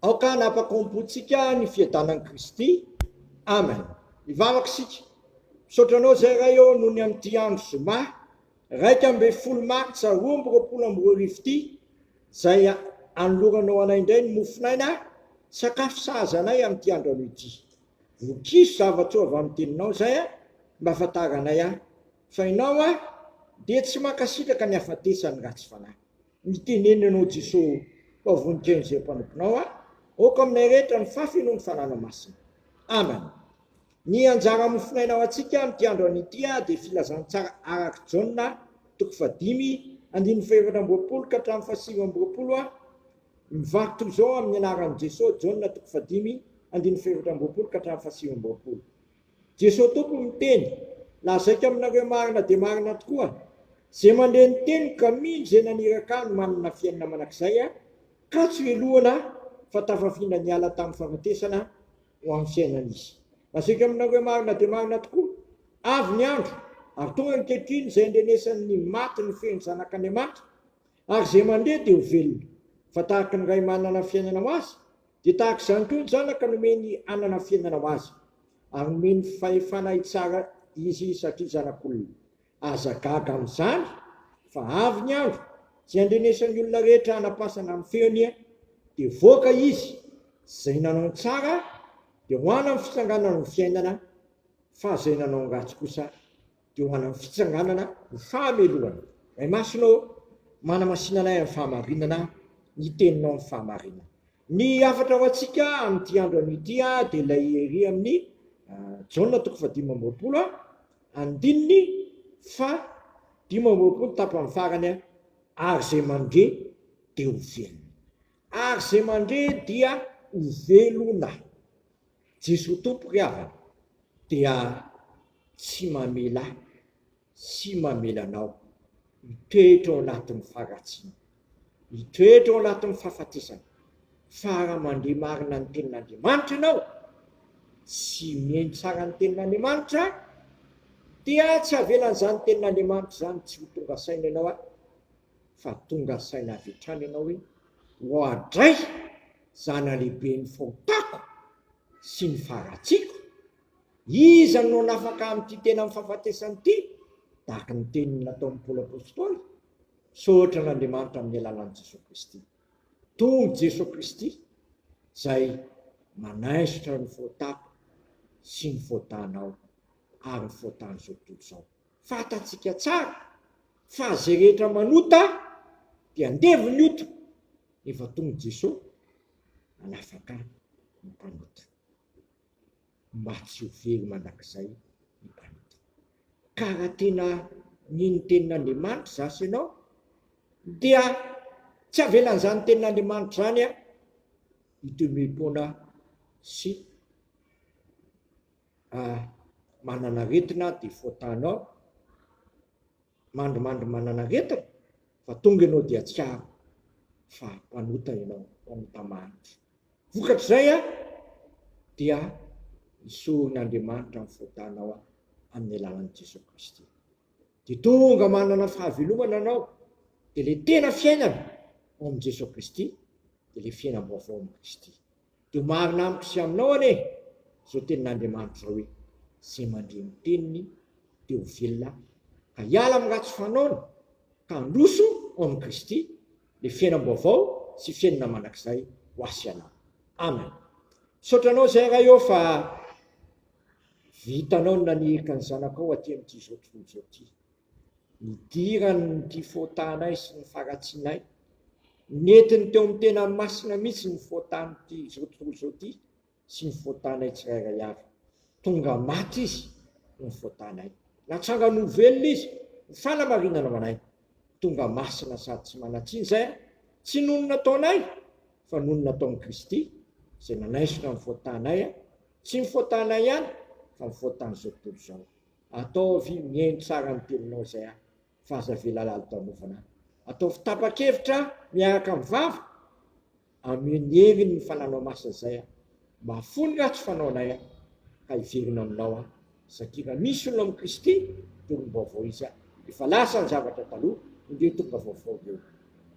aoka nampakompotsika ny fiadanan'i Kristy. Amen. Ivavaka sika. Misotranao zay ray eo noho ny amin'ity andro zoma, 12 martsa 2024 ty, zay anoloranao anay indray ny mofinaina sakafo sahaza anay amin'ity andro an'ity. Vokiso zavatra avy amin'ny teninao zay mba afantaranay fa ianao dia tsy mankasitraka ny hafatesany ratsy fanahy. Mitenenanao Jesosy pavonikeny zay mpanomponao oko aminay rehetra ny fafy noho ny fanana masina. Amen. Ny anjara mofinainao atsika amin'ity andro an'ity dia filazantsara araka Jaona 5:24 ka hatramin'ny 7:20. Mivaky toy izao amin'ny anaran'i Jesosy, Jaona 5:24 ka hatramin'ny 7:20. Jesosy tompo miteny, lazaiko aminareo marina dia marina tokoa, zay mandeha ny teny ka mino zay naniraka ny manana fiainana manakizay ka tsy velohana fa tafafina niala tamin'ny fahafatesana ho amin'ny fiainana izy. Lazaiko aminareo marina dia marina tokoa, avy ny andro ary tonga ny kehitriny zay andrenesan'ny maty ny feno zanak'Andriamanitra, ary zay mandeha dia ho velona. Fa tahaka ny ray manana fiainana ho azy, dia tahaka izany koa ny zanaka nomeny anana fiainana ho azy, ary nomeny fahefana hitsara izy satria zanak'olona. Aza gaga amin'izany fa avy ny andro zay andrenesan'ny olona rehetra hanapasana amin'ny feony, dia voaka izy zay nanao tsara dia hoana amin'ny fitsanganana ny fiainana, fa zay nanao ratsy kosa dia hoana amin'ny fitsanganana ny fahamelohana. Ray masonao manamasinanay amin'ny fahamarinana, ny teninao amin'ny fahamarinana. Ny afatra ho antsika amin'ity andro an'ity dia ilay ery amin'ny Jaona 5:20, andininy fa 5:20 tapany farany, ary zay mandre dia ho velona. Ary zay mandre dia ho velona. Jesosy tompo ry havana dia tsy mamela sy mamelanao, mitoetra ao anatin'ny faharatsiana, mitoetra ao anatin'ny fahafatesana. Fa raha mandre marina ny tenin'Andriamanitra ianao, sy mihaino tsara ny tenin'Andriamanitra, dia tsy avelan'izany tenin'Andriamanitra zany tsy ho tonga saina ianao, fa tonga saina avy hatrany ianao hoe hoadray zana lehibe ny fahotako sy ny faharatsiako. Iza no nafaka amin'ity tena amin'ny fahafatesany ity, tahaka ny teniny nataon'ny Paoly apôstôly, sotra n'Andriamanitra amin'ny alalan'i Jesosy Kristy. Tonga Jesosy Kristy zay manaisotra ny fahotako sy ny fahotanao ary ny fahotan'izao tontolo izao. Fantatsika tsara fa zay rehetra manota dia andevo ny ota, efa tonga Jesosy anafaka ny mpanota, mba tsy ho very mandrakizay ny mpanota. Ka raha tena niny tenin'Andriamanitra zasy ianao, dia tsy avelan'izany tenin'Andriamanitra zany hitoemempona sy manana retina dia fahotanao, mandrimandry manana retina, fa tonga ianao dia tsiaro fa mpanota ianao, mpanota maritra. Vokatr'izay dia isorin'Andriamanitra amin'ny fahotanao amin'ny alalan'i Jesosy Kristy. Dia tonga manana fahavelomana ianao, dia le tena fiainana ao amin'i Jesosy Kristy, dia le fiainam-baovao amin'i Kristy. Dia marina amiko sy aminao zao tenin'Andriamanitra zao hoe, zay mandre ny teniny dia ho velona, ka hiala amin'ny ratsy fanaony ka handroso ao amin'i Kristy, le fiainam-baovao sy fiainana mandrakizay ho asy anao. Amen. Sotranao zay raha eo fa vitanao ny nanirika ny zanakao aty amin'ity zao tontolo zao ty. Nidirany ty fahotanay sy ny faharatsinay, netiny teo amin'ny tena masina mihitsy ny fahotany ty zao tontolo zao ty sy ny fahotanay tsirairay avy. Tonga maty izy ny fahotanay, natsanga no velona izy ny fanamarinana anay. Tonga masina sady tsy manatsiny zay, tsy noho ny nataonay fa noho ny nataon'i Kristy zay nanaisona ny fahotanay, tsy ny fahotanay ihany fa ny fahotan'izao tontolo izao. Ataovy mihaino tsara ny teninao zay fa aza vela lalo-tanovana. Ataovy tapa-kevitra miaraka amin'ny vava amin'ny heriny ny fananao masina zay, mba hafony ratsy fanaonay ka hiverina aminao satria raha misy olona amin'i Kristy dia olom-baovao izy, efa lasa ny zavatra taloha, indray tonga vaovao eo.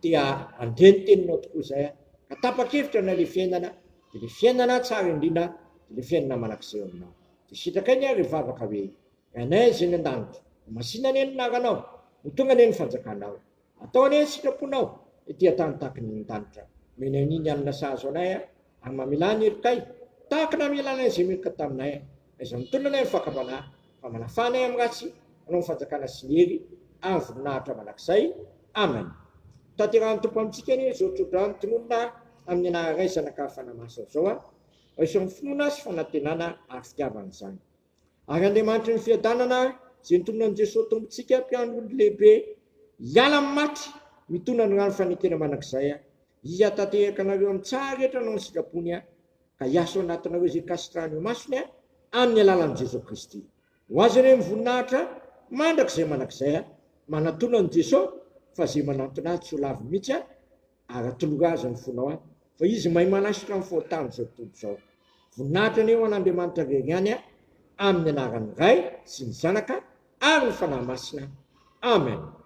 Dia andre ny teninao tokoa zay Atapa-kevitra na le fiainana, dia le fiainana tsara indrindra, dia le fiainana manak'izay aminao. Dia sitraka iny ary vavaka hoe anay izay ny an-danitra, masina ny anaranao, ho tonga ny fanjakanao. Atao ane ny sitraponao ety an-tany tahaka ny an-danitra. Mena an'iny alina sahazo anay amin'ny mamelany erikay, tahaka na mielana izay meloka taminay. Aiza mitondra anay ny fakabanahy, fa manafanay amin'ny ratsy, manao ny fanjakana sy ny hery amin'ny voninahitra manak'izay. Amen. Tanterahan'ny tompo amintsika ny zao tsodrano tononona amin'ny anaraisana ka fanamaso zao isan'ny finoana sy fanantenana ary fitiavana izany. Ary Andriamanitra ny fiadanana izay nitonona an' Jesosy tompontsika mpiandro lehibe hiala amin'ny maty mitondra ny rano fanekena manak'izay hiatanteraka anareo amin'ny tsara rehetra anao ny sitrapony ka hiasa ao anatinareo izay kasitrahany masony amin'ny alalan'i Jesosy Kristy. Ho azy ireo mivoninahitra mandrakizay manak'izay manatona an' Jesosy fa izay manantona tsy ho lavy mihitsy ary atologa azy ny fonao fa izy mahay manasitra amin'ny fahotany zao tontolo zao. Voninahitra ny eo an'Andriamanitra reriany amin'ny anaran'ny Ray sy ny Zanaka ary ny fanahy masina. Amen.